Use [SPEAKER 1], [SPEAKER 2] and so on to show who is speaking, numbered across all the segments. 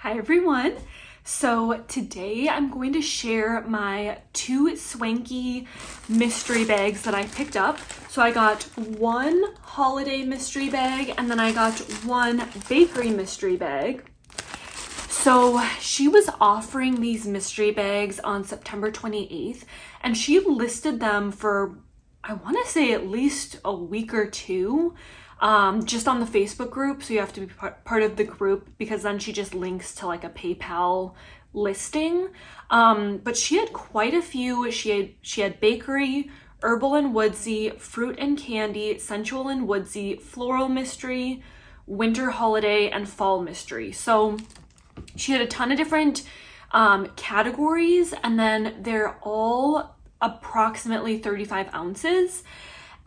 [SPEAKER 1] Hi everyone. So today I'm going to share my 2 Swanky mystery bags that I picked up. So I got one holiday mystery bag and then I got one bakery mystery bag. So she was offering these mystery bags on September 28th and she listed them for, I want to say at least a week or two. Just on the Facebook group, so you have to be part of the group because then she just links to like a PayPal listing. But she had quite a few. She had bakery, herbal and woodsy, fruit and candy, sensual and woodsy, floral mystery, winter holiday, and fall mystery. So she had a ton of different categories, and then they're all approximately 35 ounces.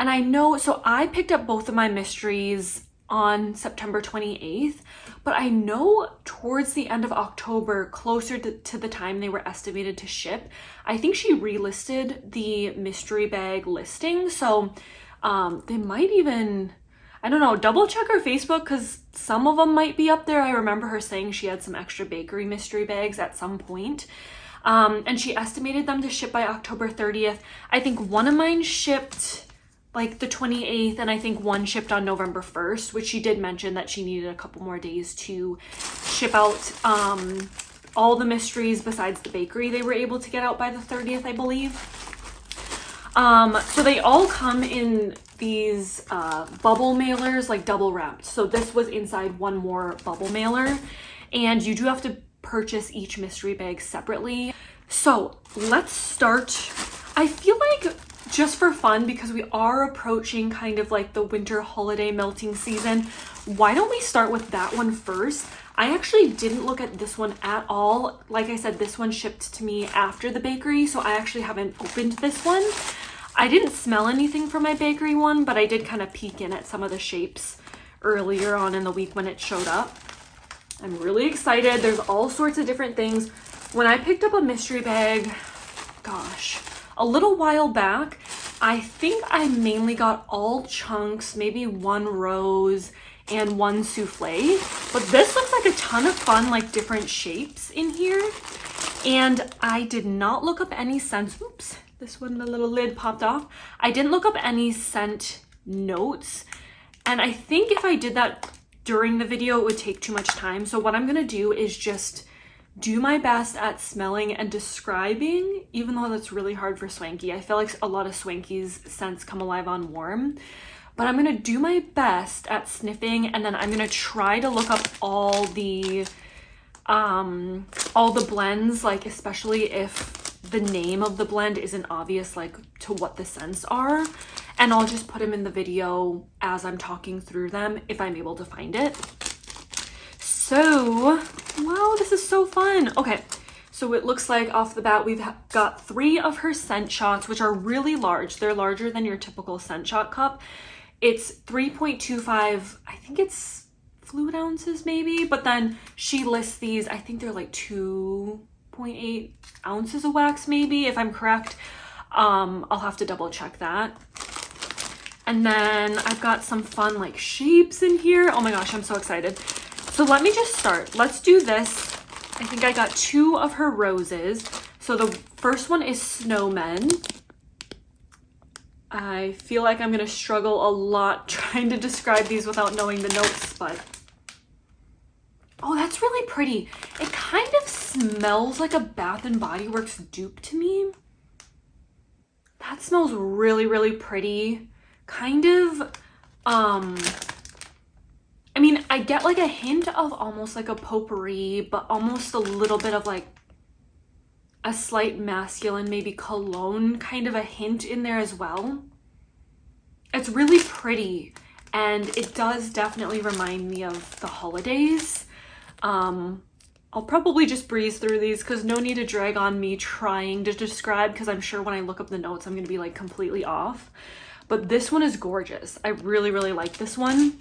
[SPEAKER 1] And I know, so I picked up both of my mysteries on September 28th, but I know towards the end of October, closer to the time they were estimated to ship, I think she relisted the mystery bag listing. So they might even, I don't know, double check her Facebook because some of them might be up there. I remember her saying she had some extra bakery mystery bags at some point. And she estimated them to ship by October 30th. I think one of mine shipped like the 28th, and I think one shipped on November 1st, which she did mention that she needed a couple more days to ship out all the mysteries besides the bakery. They were able to get out by the 30th, I believe. So they all come in these bubble mailers, like double wrapped. So this was inside one more bubble mailer, and you do have to purchase each mystery bag separately. So let's start. I feel like just for fun, because we are approaching kind of like the winter holiday melting season, why don't we start with that one first? I actually didn't look at this one at all. Like I said, this one shipped to me after the bakery, so I actually haven't opened this one. I didn't smell anything for my bakery one, but I did kind of peek in at some of the shapes earlier on in the week when it showed up. I'm really excited. There's all sorts of different things. When I picked up a mystery bag, gosh, a little while back, I think I mainly got all chunks, maybe one rose and one souffle. But this looks like a ton of fun, like different shapes in here. And I did not look up any scents. Oops, this one, the little lid popped off. I didn't look up any scent notes. And I think if I did that during the video, it would take too much time. So what I'm gonna do is just do my best at smelling and describing, even though that's really hard for Swanky. I feel like a lot of Swanky's scents come alive on warm, but I'm gonna do my best at sniffing, and then I'm gonna try to look up all the blends, like especially if the name of the blend isn't obvious, like to what the scents are, and I'll just put them in the video as I'm talking through them if I'm able to find it. So, wow, this is so fun. Okay, so it looks like off the bat, we've got 3 of her scent shots, which are really large. They're larger than your typical scent shot cup. It's 3.25, I think it's fluid ounces maybe, but then she lists these, I think they're like 2.8 ounces of wax maybe, if I'm correct. I'll have to double check that. And then I've got some fun like shapes in here. Oh my gosh, I'm so excited. So let me just start. Let's do this. I think I got 2 of her roses. So the first one is snowmen. I feel like I'm going to struggle a lot trying to describe these without knowing the notes, but oh, that's really pretty. It kind of smells like a Bath and Body Works dupe to me. That smells really, really pretty. Kind of, I mean, I get like a hint of almost like a potpourri, but almost a little bit of like a slight masculine, maybe cologne kind of a hint in there as well. It's really pretty, and it does definitely remind me of the holidays. I'll probably just breeze through these because no need to drag on me trying to describe, because I'm sure when I look up the notes, I'm going to be like completely off. But this one is gorgeous. I really, really like this one.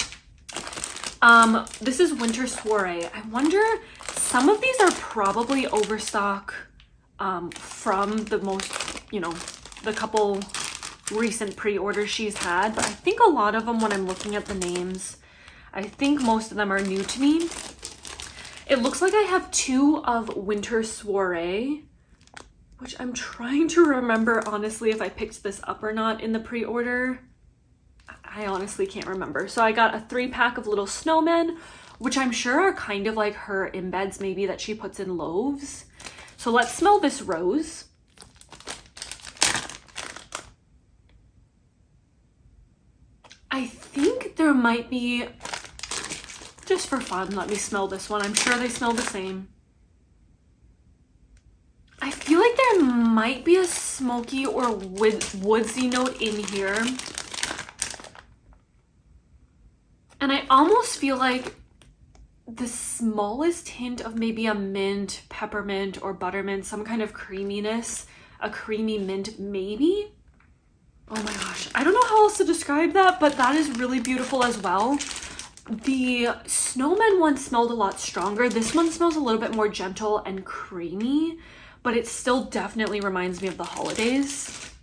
[SPEAKER 1] This is Winter Soiree. I wonder, some of these are probably overstock from the most, you know, the couple recent pre-orders she's had, but I think a lot of them, when I'm looking at the names, I think most of them are new to me. It looks like I have 2 of Winter Soiree, which I'm trying to remember honestly if I picked this up or not in the pre-order. I honestly can't remember. So I got a 3-pack of little snowmen, which I'm sure are kind of like her embeds maybe that she puts in loaves. So let's smell this rose. I think there might be, just for fun, let me smell this one. I'm sure they smell the same. I feel like there might be a smoky or woodsy note in here. And I almost feel like the smallest hint of maybe a mint, peppermint, or buttermint, some kind of creaminess, a creamy mint maybe. Oh my gosh, I don't know how else to describe that, but that is really beautiful as well. The snowman one smelled a lot stronger. This one smells a little bit more gentle and creamy, but it still definitely reminds me of the holidays.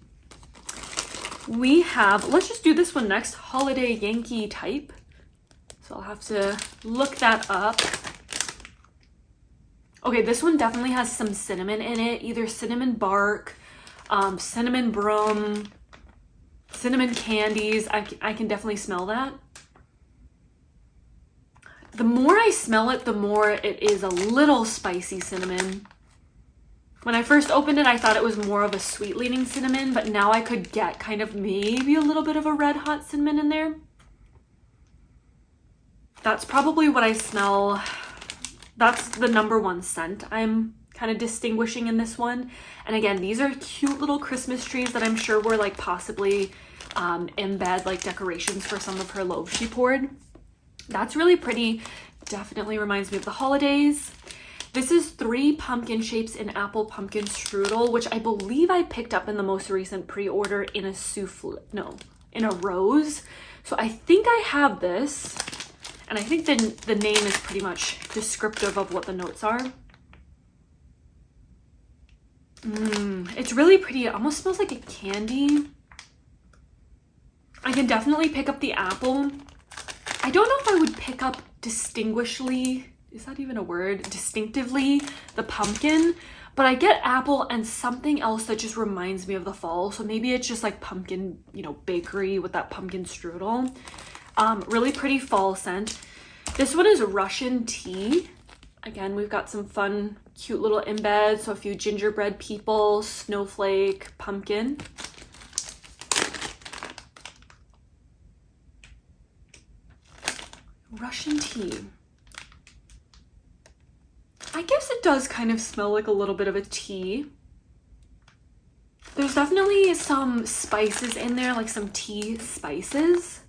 [SPEAKER 1] We have, let's just do this one next, Holiday Yankee Type. So I'll have to look that up. Okay, this one definitely has some cinnamon in it, either cinnamon bark, cinnamon broom, cinnamon candies. I can definitely smell that. The more I smell it, the more it is a little spicy cinnamon. When I first opened it, I thought it was more of a sweet leaning cinnamon, but now I could get kind of maybe a little bit of a red hot cinnamon in there. That's probably what I smell. That's the #1 scent I'm kind of distinguishing in this one. And again, these are cute little Christmas trees that I'm sure were like possibly embed like decorations for some of her loaves she poured. That's really pretty. Definitely reminds me of the holidays. This is 3 pumpkin shapes in apple pumpkin strudel, which I believe I picked up in the most recent pre-order in a souffle, no, in a rose. So I think I have this, and I think the name is pretty much descriptive of what the notes are. It's really pretty. It almost smells like a candy. I can definitely pick up the apple. I don't know if I would pick up distinguishedly, is that even a word? Distinctively the pumpkin, but I get apple and something else that just reminds me of the fall. So maybe it's just like pumpkin, you know, bakery with that pumpkin strudel. Really pretty fall scent. This one is Russian tea. Again, we've got some fun, cute little embeds. So a few gingerbread people, snowflake, pumpkin. Russian tea. I guess it does kind of smell like a little bit of a tea. There's definitely some spices in there, like some tea spices.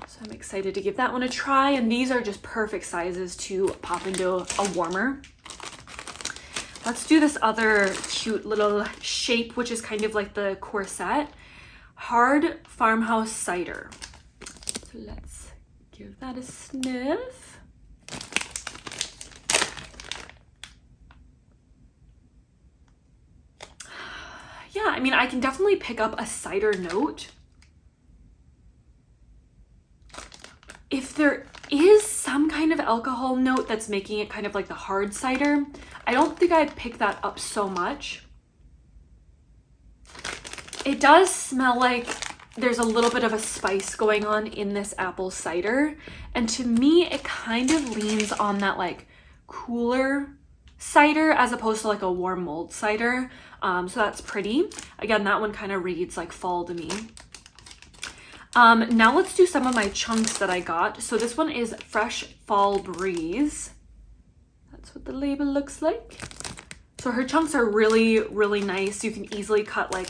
[SPEAKER 1] So I'm excited to give that one a try. And these are just perfect sizes to pop into a warmer. Let's do this other cute little shape, which is kind of like the corset. Hard Farmhouse Cider. So let's give that a sniff. Yeah, I mean, I can definitely pick up a cider note. If there is some kind of alcohol note that's making it kind of like the hard cider, I don't think I'd pick that up so much. It does smell like there's a little bit of a spice going on in this apple cider. And to me, it kind of leans on that like cooler cider as opposed to like a warm mulled cider. So that's pretty. Again, that one kind of reads like fall to me. Now let's do some of my chunks that I got. So this one is Fresh Fall Breeze. That's what the label looks like. So her chunks are really, really nice. You can easily cut like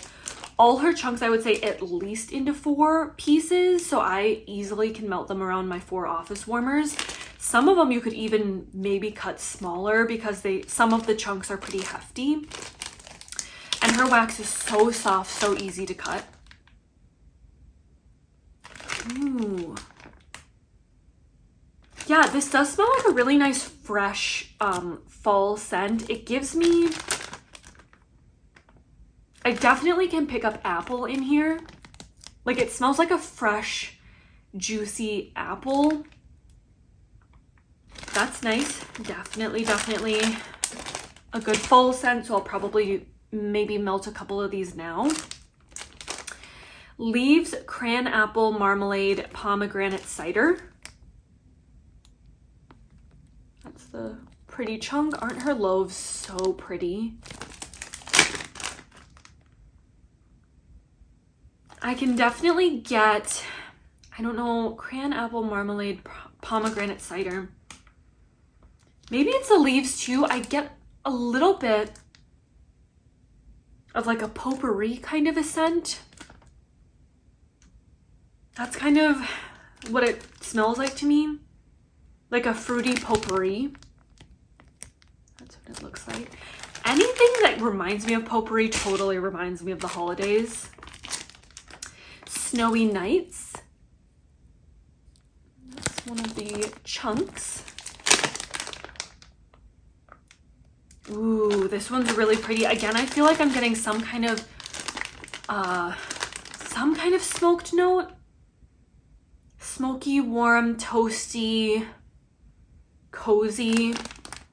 [SPEAKER 1] all her chunks, I would say at least into 4 pieces. So I easily can melt them around my 4 office warmers. Some of them you could even maybe cut smaller because some of the chunks are pretty hefty. And her wax is so soft, so easy to cut. Ooh. Yeah, this does smell like a really nice fresh fall scent. It gives me, I definitely can pick up apple in here. Like it smells like a fresh, juicy apple. that's nice. Definitely a good fall scent, so I'll probably maybe melt a couple of these now. Leaves Cranapple Marmalade Pomegranate Cider. That's the pretty chunk. Aren't her loaves so pretty? I can definitely get, I don't know, Cranapple Marmalade Pomegranate Cider. Maybe it's the leaves too. I get a little bit of like a potpourri kind of a scent. That's kind of what it smells like to me. Like a fruity potpourri. That's what it looks like. Anything that reminds me of potpourri totally reminds me of the holidays. Snowy Nights. That's one of the chunks. Ooh, this one's really pretty. Again, I feel like I'm getting some kind of smoked note. Smoky, warm, toasty, cozy.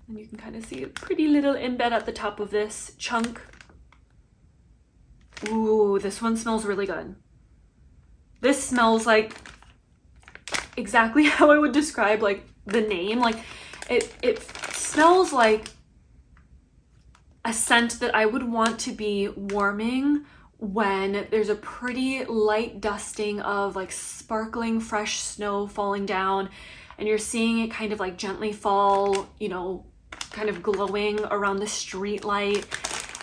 [SPEAKER 1] And you can kind of see a pretty little embed at the top of this chunk. Ooh, this one smells really good. This smells like exactly how I would describe like the name. Like it smells like a scent that I would want to be warming when there's a pretty light dusting of like sparkling fresh snow falling down and you're seeing it kind of like gently fall, you know, kind of glowing around the street light,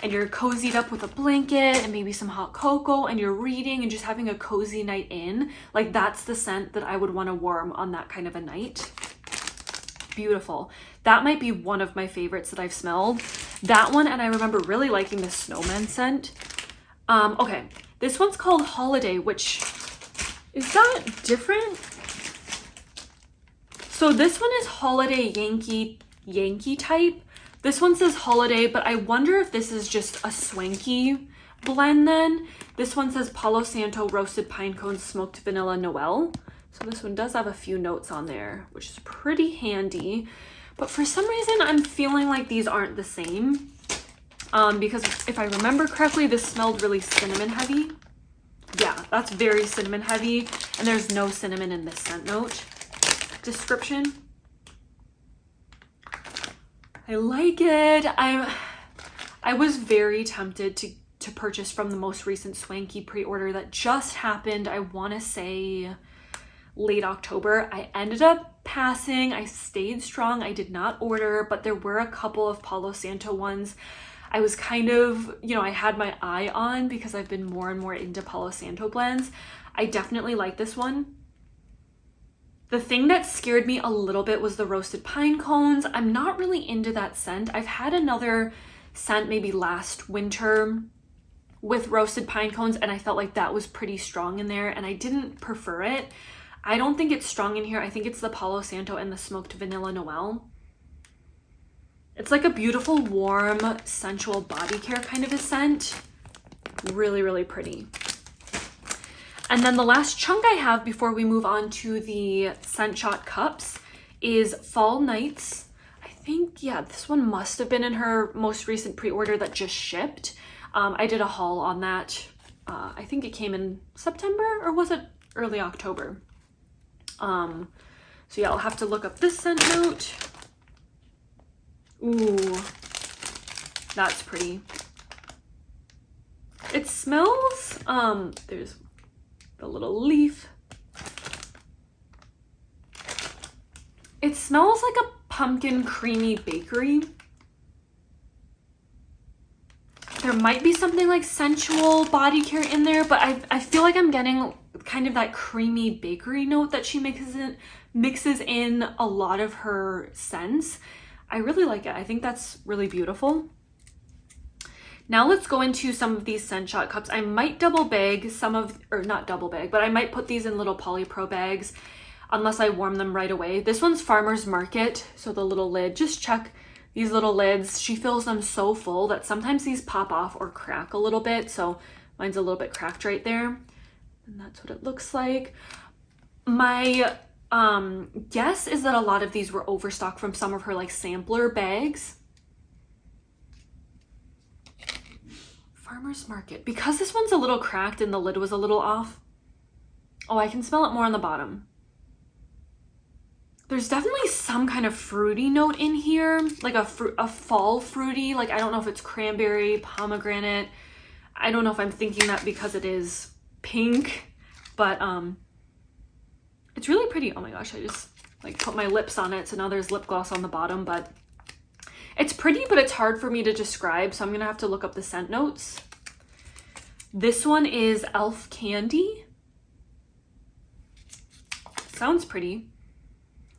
[SPEAKER 1] and you're cozied up with a blanket and maybe some hot cocoa and you're reading and just having a cozy night in. Like that's the scent that I would want to warm on that kind of a night. Beautiful. That might be one of my favorites that I've smelled. That one, and I remember really liking the snowmen scent. Okay, this one's called Holiday, which is that different? So this one is Holiday Yankee Type. This one says Holiday, but I wonder if this is just a Swanky blend then. This one says Palo Santo Roasted Pine Cones Smoked Vanilla Noel. So this one does have a few notes on there, which is pretty handy. But for some reason, I'm feeling like these aren't the same. Because if I remember correctly, this smelled really cinnamon heavy. Yeah, that's very cinnamon heavy. And there's no cinnamon in this scent note description. I like it. I was very tempted to purchase from the most recent Swanky pre-order that just happened. I want to say late October. I ended up passing. I stayed strong. I did not order, but there were a couple of Palo Santo ones I was kind of, you know, I had my eye on because I've been more and more into Palo Santo blends. I definitely like this one. The thing that scared me a little bit was the roasted pine cones. I'm not really into that scent. I've had another scent maybe last winter with roasted pine cones and I felt like that was pretty strong in there and I didn't prefer it. I don't think it's strong in here. I think it's the Palo Santo and the smoked vanilla Noel. It's like a beautiful, warm, sensual body care kind of a scent. Really, really pretty. And then the last chunk I have before we move on to the Scent Shot cups is Fall Nights. I think, yeah, this one must have been in her most recent pre-order that just shipped. I did a haul on that. I think it came in September or was it early October? So yeah, I'll have to look up this scent note. Ooh, that's pretty. It smells, there's the little leaf. It smells like a pumpkin creamy bakery. There might be something like sensual body care in there, but I feel like I'm getting kind of that creamy bakery note that she mixes in a lot of her scents. I really like it. I think that's really beautiful. Now let's go into some of these Scent Shot cups. I might double bag some of, or not double bag, but I might put these in little polypro bags unless I warm them right away. This one's Farmer's Market, so the little lid, just check these little lids. She fills them so full that sometimes these pop off or crack a little bit, so mine's a little bit cracked right there. And that's what it looks like. My guess is that a lot of these were overstocked from some of her like sampler bags. Farmer's Market. Because this one's a little cracked and the lid was a little off. Oh, I can smell it more on the bottom. There's definitely some kind of fruity note in here, like a fall fruity. Like, I don't know if it's cranberry, pomegranate. I don't know if I'm thinking that because it is pink, but it's really pretty. Oh my gosh, I just like put my lips on it, so now there's lip gloss on the bottom, but it's pretty, but it's hard for me to describe, so I'm gonna have to look up the scent notes. This one is Elf Candy. Sounds pretty.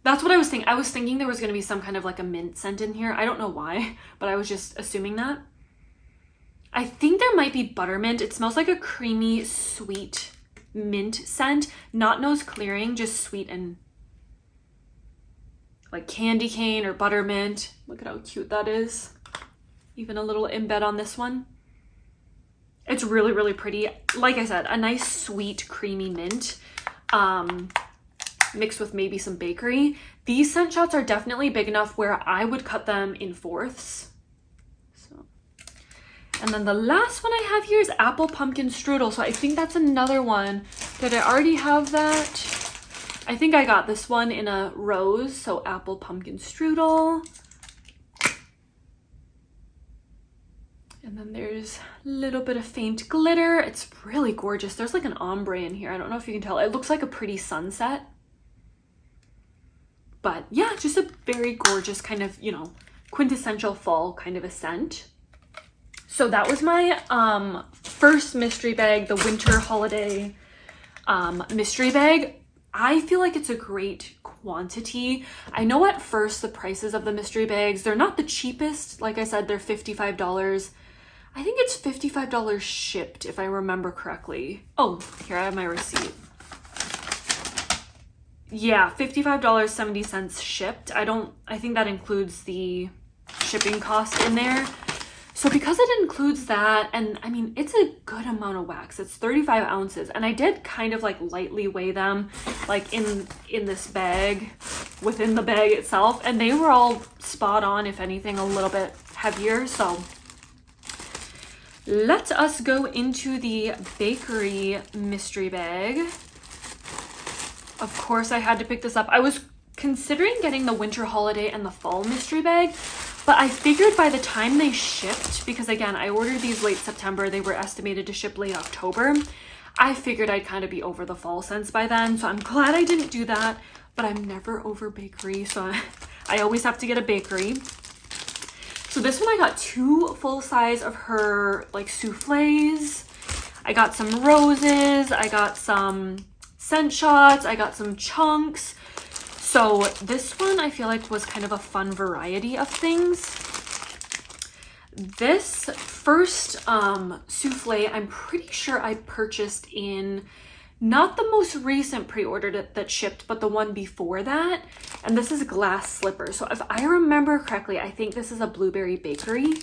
[SPEAKER 1] That's what I was thinking. I was thinking there was going to be some kind of like a mint scent in here. I don't know why, but I was just assuming that. I think there might be buttermint. It smells like a creamy, sweet mint scent. Not nose clearing, just sweet and like candy cane or buttermint. Look at how cute that is. Even a little embed on this one. It's really, really pretty. Like I said, a nice, sweet, creamy mint. Mixed with maybe some bakery. These scent shots are definitely big enough where I would cut them in fourths. So, and then the last one I have here is Apple Pumpkin Strudel. So I think that's another one. Did I already have that? I think I got this one in a rose. So Apple Pumpkin Strudel. And then there's a little bit of faint glitter. It's really gorgeous. There's like an ombre in here. I don't know if you can tell. It looks like a pretty sunset. But yeah, just a very gorgeous kind of, you know, quintessential fall kind of a scent. So that was my first mystery bag, the winter holiday mystery bag. I feel like it's a great quantity. I know at first the prices of the mystery bags, they're not the cheapest. Like I said, they're $55. I think it's $55 shipped if I remember correctly. Oh, here I have my receipt. Yeah, $55.70 shipped. I think that includes the shipping cost in there. So because it includes that, and I mean, it's a good amount of wax. It's 35 ounces. And I did kind of like lightly weigh them like in this bag, within the bag itself. And they were all spot on, if anything, a little bit heavier. So let us go into the bakery mystery bag. Of course, I had to pick this up. I was considering getting the winter holiday and the fall mystery bag, but I figured by the time they shipped, because again, I ordered these late September, they were estimated to ship late October. I figured I'd kind of be over the fall scents by then, so I'm glad I didn't do that, but I'm never over bakery, so I always have to get a bakery. So this one I got 2 full size of her like soufflés. I got some roses, I got some scent shots, I got some chunks. So this one I feel like was kind of a fun variety of things. This first souffle, I'm pretty sure I purchased in not the most recent pre-order that shipped, but the one before that. And this is glass slipper. So if I remember correctly, I think this is a Blueberry Bakery.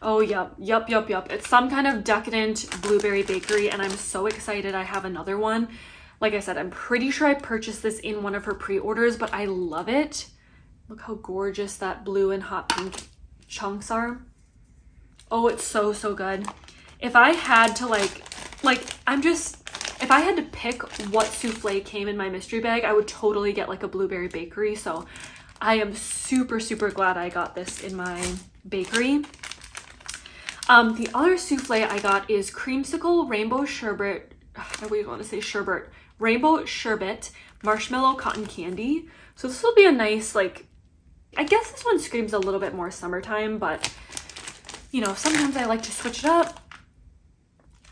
[SPEAKER 1] Oh, yep. It's some kind of decadent Blueberry Bakery, and I'm so excited I have another one. Like I said, I'm pretty sure I purchased this in one of her pre-orders, but I love it. Look how gorgeous that blue and hot pink chunks are. Oh, it's so, so good. If I had to if I had to pick what souffle came in my mystery bag, I would totally get like a Blueberry Bakery. So I am super, super glad I got this in my bakery. The other souffle I got is Creamsicle Rainbow Sherbet. How do we want to say sherbet? Rainbow Sherbet Marshmallow Cotton Candy. So this will be a nice, like, I guess this one screams a little bit more summertime, but you know, sometimes I like to switch it up.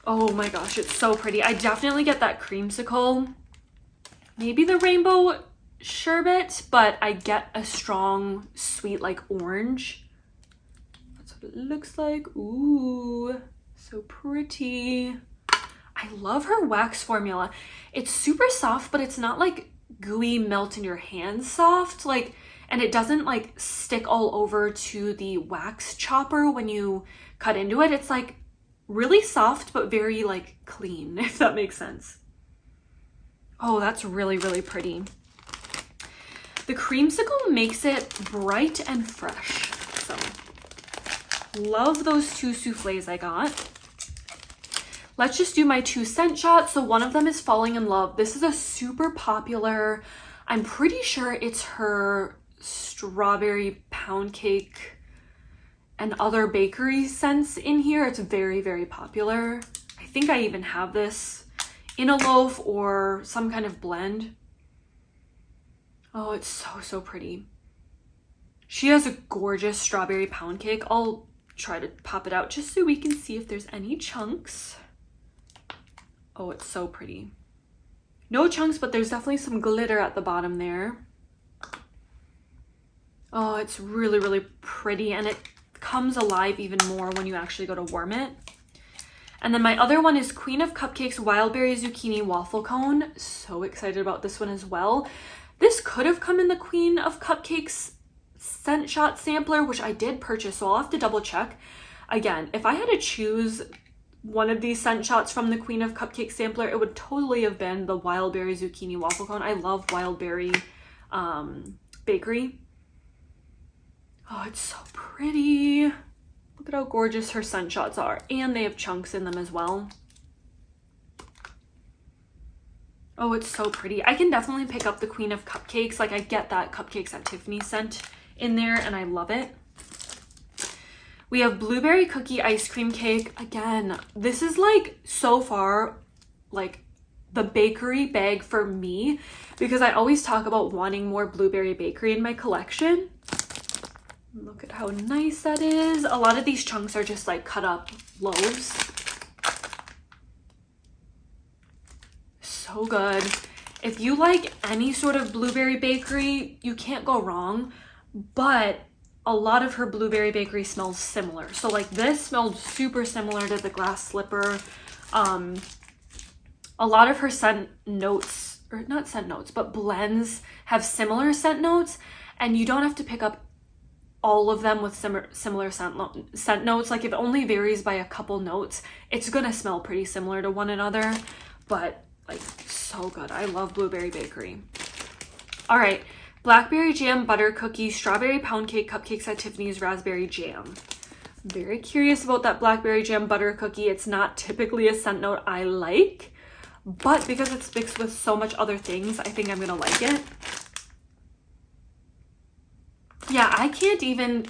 [SPEAKER 1] Oh my gosh, it's so pretty. I definitely get that creamsicle, maybe the rainbow sherbet, but I get a strong sweet like orange. That's what it looks like. Ooh, so pretty. I love her wax formula. It's super soft, but it's not like gooey melt in your hands soft, like, and it doesn't like stick all over to the wax chopper when you cut into it. It's like really soft, but very like clean, if that makes sense. Oh, that's really, really pretty. The creamsicle makes it bright and fresh. So, love those 2 souffles I got. Let's just do my 2 scent shots. So one of them is Falling in Love. This is a super popular, I'm pretty sure it's her strawberry pound cake and other bakery scents in here. It's very, very popular. I think I even have this in a loaf or some kind of blend. Oh, it's so, so pretty. She has a gorgeous strawberry pound cake. I'll try to pop it out just so we can see if there's any chunks. Oh, it's so pretty. No chunks, but there's definitely some glitter at the bottom there. Oh, it's really, really pretty, and it comes alive even more when you actually go to warm it. And then my other one is Queen of Cupcakes Wildberry Zucchini Waffle Cone. So excited about this one as well. This could have come in the Queen of Cupcakes scent shot sampler, which I did purchase, so I'll have to double check. Again, if I had to choose one of these scent shots from the Queen of Cupcakes sampler, it would totally have been the Wildberry Zucchini Waffle Cone. I love Wildberry bakery. Oh, it's so pretty. Look at how gorgeous her scent shots are. And they have chunks in them as well. Oh, it's so pretty. I can definitely pick up the Queen of Cupcakes. Like, I get that Cupcakes at Tiffany scent in there, and I love it. We have Blueberry Cookie Ice Cream Cake. Again, this is like, so far, like the bakery bag for me, because I always talk about wanting more blueberry bakery in my collection. Look at how nice that is. A lot of these chunks are just like cut up loaves. So good. If you like any sort of blueberry bakery, you can't go wrong, but a lot of her blueberry bakery smells similar. So like this smelled super similar to the glass slipper. A lot of her scent notes, or not scent notes, but blends have similar scent notes, and you don't have to pick up all of them with similar scent notes. Like, if it only varies by a couple notes, it's gonna smell pretty similar to one another, but like, so good. I love Blueberry Bakery. All right, Blackberry Jam Butter Cookie Strawberry Pound Cake Cupcakes at Tiffany's Raspberry Jam. I'm very curious about that Blackberry Jam Butter Cookie. It's not typically a scent note I like, but because it's mixed with so much other things, I think I'm gonna like it. Yeah, I can't even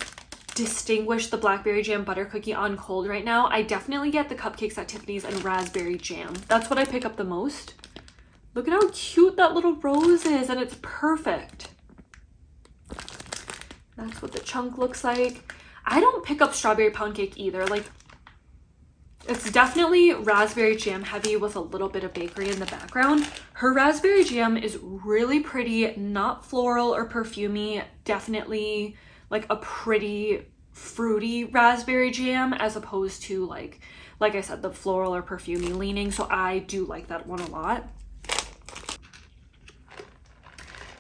[SPEAKER 1] distinguish the Blackberry Jam Butter Cookie on cold right now. I definitely get the Cupcakes at Tiffany's and Raspberry Jam. That's what I pick up the most. Look at how cute that little rose is, and it's perfect. That's what the chunk looks like. I don't pick up Strawberry Pound Cake either. Like, it's definitely raspberry jam heavy with a little bit of bakery in the background. Her raspberry jam is really pretty, not floral or perfumey, definitely like a pretty fruity raspberry jam as opposed to like I said, the floral or perfumey leaning. So I do like that one a lot.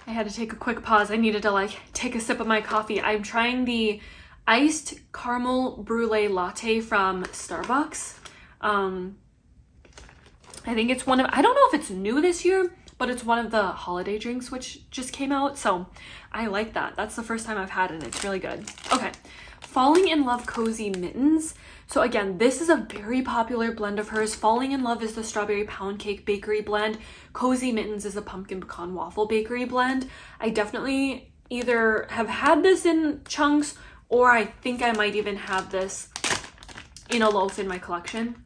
[SPEAKER 1] I had to take a quick pause. I needed to like take a sip of my coffee. I'm trying the iced caramel brulee latte from Starbucks. I think it's one of, I don't know if it's new this year, but it's one of the holiday drinks which just came out, so I like that. That's the first time I've had it, and it's really good. Okay, Falling in Love Cozy Mittens. So again, this is a very popular blend of hers. Falling in Love is the Strawberry Pound Cake Bakery blend. Cozy Mittens is a Pumpkin Pecan Waffle Bakery blend. I definitely either have had this in chunks, or I think I might even have this in a loaf in my collection.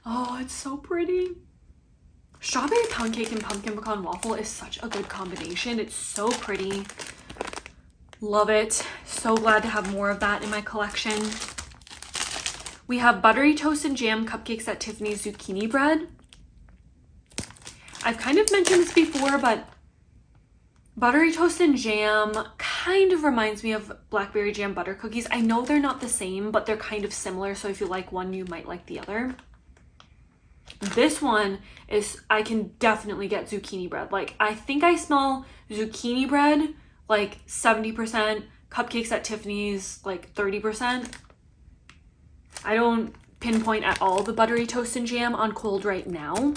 [SPEAKER 1] Oh, it's so pretty. Strawberry pound cake and pumpkin pecan waffle is such a good combination. It's so pretty. Love it. So glad to have more of that in my collection. We have Buttery Toast and Jam Cupcakes at Tiffany's Zucchini Bread. I've kind of mentioned this before, but Buttery Toast and Jam kind of reminds me of Blackberry Jam Butter Cookies. I know they're not the same, but they're kind of similar, so if you like one, you might like the other. This one is, I can definitely get zucchini bread. Like, I think I smell zucchini bread like 70%, Cupcakes at Tiffany's like 30%. I don't pinpoint at all the Buttery Toast and Jam on cold right now.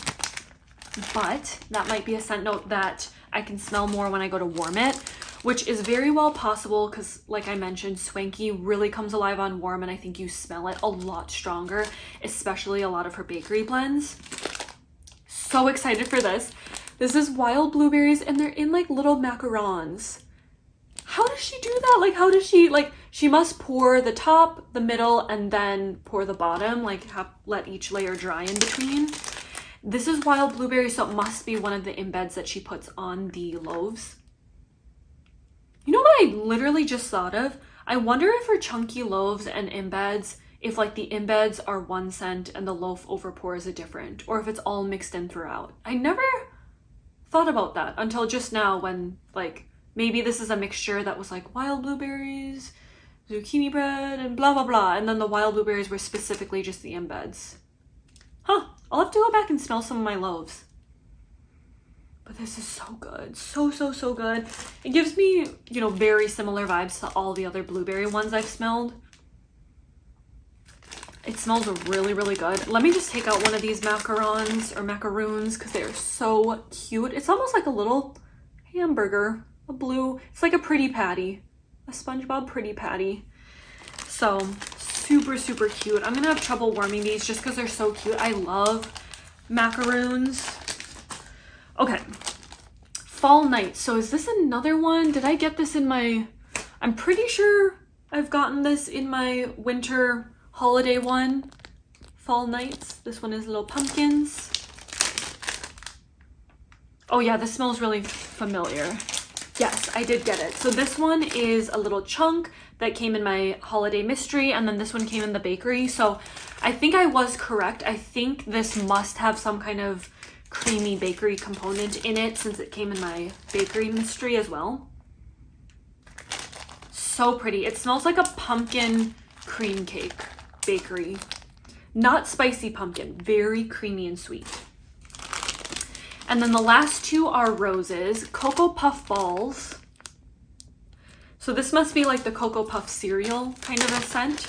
[SPEAKER 1] but that might be a scent note that I can smell more when I go to warm it, which is very well possible because, like I mentioned, Swanky really comes alive on warm, and I think you smell it a lot stronger, especially a lot of her bakery blends. So excited for this. This is wild blueberries, and they're in like little macarons. How does she do that? Like, how does she, like, she must pour the top, the middle, and then pour the bottom, like let each layer dry in between. This is wild blueberry, so it must be one of the embeds that she puts on the loaves. You know what I literally just thought of? I wonder if her chunky loaves and embeds, if like the embeds are one scent and the loaf over pour is a different, or if it's all mixed in throughout. I never thought about that until just now when, like, maybe this is a mixture that was like wild blueberries, zucchini bread, and blah, blah, blah. And then the wild blueberries were specifically just the embeds. Huh, I'll have to go back and smell some of my loaves. But this is so good. So, so, so good. It gives me, you know, very similar vibes to all the other blueberry ones I've smelled. It smells really, really good. Let me just take out one of these macarons or macaroons because they are so cute. It's almost like a little hamburger. A blue, it's like a pretty patty, a SpongeBob pretty patty. So super, super cute. I'm gonna have trouble warming these just because they're so cute. I love macaroons. Okay, Fall Night. So is this another one? Did I get this in my, I'm pretty sure I've gotten this in my winter holiday one. Fall Nights. This one is little pumpkins. Oh yeah, this smells really familiar. Yes, I did get it. So this one is a little chunk that came in my holiday mystery, and then this one came in the bakery. So I think I was correct. I think this must have some kind of creamy bakery component in it since it came in my bakery mystery as well. So pretty. It smells like a pumpkin cream cake bakery. Not spicy pumpkin, very creamy and sweet. And then the last two are roses, Cocoa Puff balls. So this must be like the Cocoa Puff cereal kind of a scent.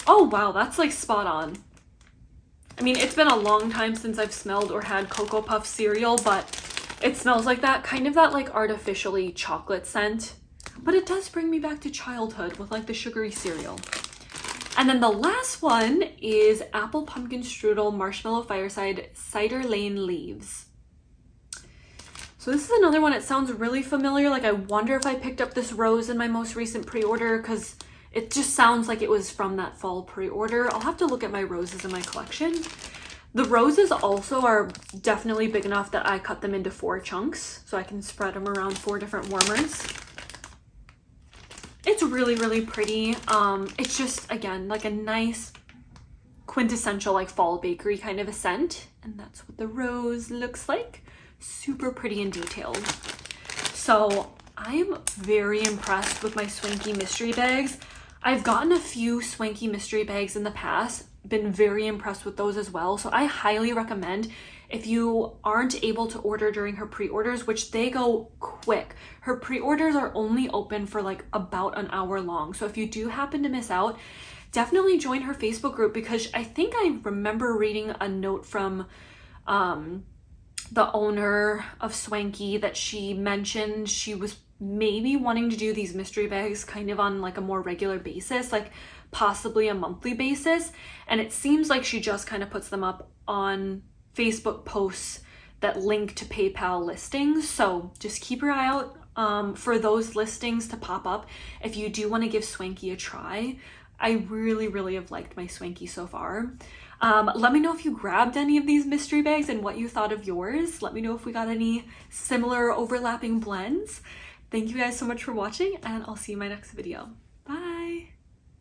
[SPEAKER 1] Oh wow, that's like spot on. I mean, it's been a long time since I've smelled or had Cocoa Puff cereal, but it smells like that, kind of that like artificially chocolate scent. But it does bring me back to childhood with like the sugary cereal. And then the last one is Apple Pumpkin Strudel Marshmallow Fireside Cider Lane Leaves. So this is another one. It sounds really familiar. Like I wonder if I picked up this rose in my most recent pre-order because it just sounds like it was from that fall pre-order. I'll have to look at my roses in my collection. The roses also are definitely big enough that I cut them into 4 chunks so I can spread them around 4 different warmers. It's really, really pretty. It's just, again, like a nice quintessential like fall bakery kind of a scent. And that's what the rose looks like. Super pretty and detailed. So I'm very impressed with my Swanky mystery bags. I've gotten a few Swanky mystery bags in the past, been very impressed with those as well. So I highly recommend, if you aren't able to order during her pre-orders, which they go quick. Her pre-orders are only open for like about an hour long. So if you do happen to miss out, definitely join her Facebook group because I think I remember reading a note from the owner of Swanky that she mentioned she was maybe wanting to do these mystery bags kind of on like a more regular basis, like possibly a monthly basis. And it seems like she just kind of puts them up on Facebook posts that link to PayPal listings. So just keep your eye out for those listings to pop up if you do want to give Swanky a try. I really, really have liked my Swanky so far. Let me know if you grabbed any of these mystery bags and what you thought of yours. Let me know if we got any similar overlapping blends. Thank you guys so much for watching, and I'll see you in my next video.